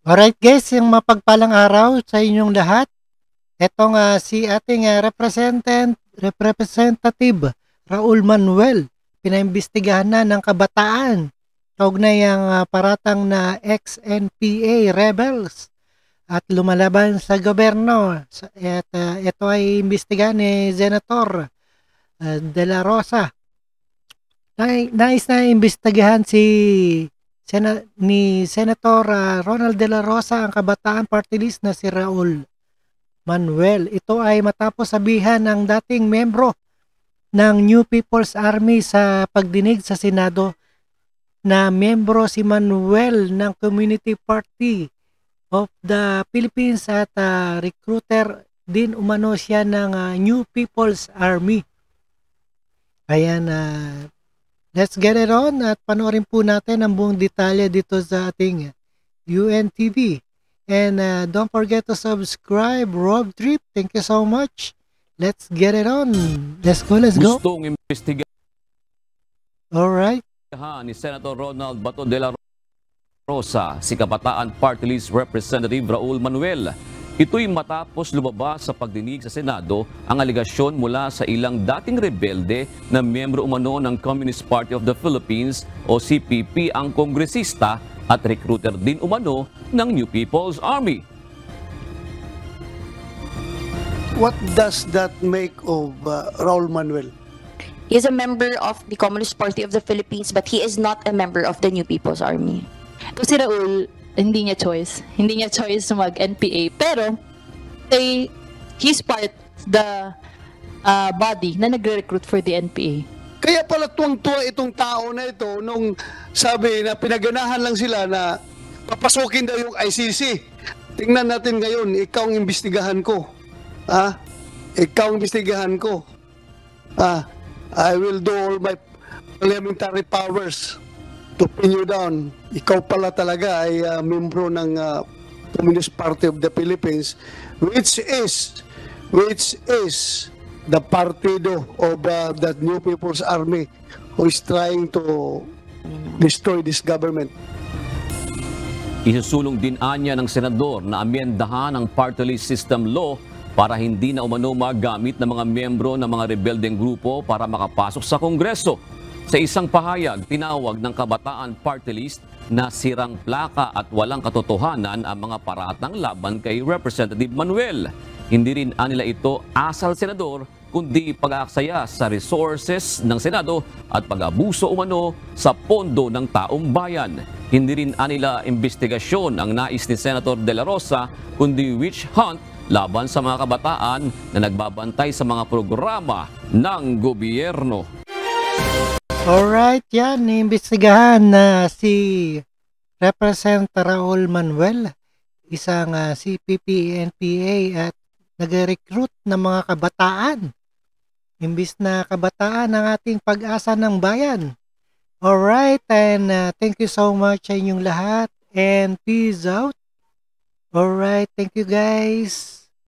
Alright guys, yung mapagpalang araw sa inyong lahat. Ito nga si ating representative Raul Manuel. Pinaimbestigahan na ng kabataan. Kaugnay ang paratang na ex-NPA rebels at lumalaban sa gobyerno. At ito ay imbestigahan ni Senator De La Rosa. Nais na imbestigahan ni Senator Ronald De La Rosa ang kabataan party list na si Raul Manuel. Ito ay matapos sabihan ng dating membro ng New People's Army sa pagdinig sa Senado na membro si Manuel ng Community Party of the Philippines at recruiter din umano siya ng New People's Army. Ayan, let's get it on at panoorin po natin ang buong detalye dito sa ating UNTV. And don't forget to subscribe, Rob Trip. Thank you so much. Let's get it on. Let's go. Gustong imbestigahan Alright. ni Senator Ronald Bato de la Rosa si Kabataan Party List Representative Raul Manuel. Ito'y matapos lumabas sa pagdinig sa Senado ang aligasyon mula sa ilang dating rebelde na miyembro umano ng Communist Party of the Philippines o CPP ang kongresista at recruiter din umano ng New People's Army. What does that make of Raul Manuel? He is a member of the Communist Party of the Philippines, but he is not a member of the New People's Army. Si Raul, hindi niya choice. Hindi niya choice mag-NPA. Pero, he's part the body na nagre-recruit for the NPA. Kaya pala tuwang-tuwa itong tao na ito nung sabi na pinaganahan lang sila na papasukin daw yung ICC. Tingnan natin ngayon, ikaw ang imbestigahan ko. Ikaw ang imbestigahan ko. I will do all my parliamentary powers to pin you down. Ikaw pala talaga ay membro ng Communist Party of the Philippines, which is the partido of the New People's Army who is trying to destroy this government. Isusulong din anya ng senador na amyendahan ang party list system law para hindi na umano magamit ng mga miyembro ng mga rebeldeng grupo para makapasok sa Kongreso. Sa isang pahayag, tinawag ng Kabataan Party List na sirang plaka at walang katotohanan ang mga paratang laban kay Representative Manuel. Hindi rin anila ito asal senador, kundi pag-aaksaya sa resources ng Senado at pag-abuso umano sa pondo ng taong bayan. Hindi rin anila investigasyon ang nais ni Senator De La Rosa, kundi witch hunt laban sa mga kabataan na nagbabantay sa mga programa ng gobyerno. Alright, yan. Iimbestigahan na si Representative Raul Manuel, isang CPP-NPA at nag-recruit ng mga kabataan. Imbis na kabataan ang ating pag-asa ng bayan. Alright, and thank you so much sa inyong lahat and peace out. Alright, thank you guys.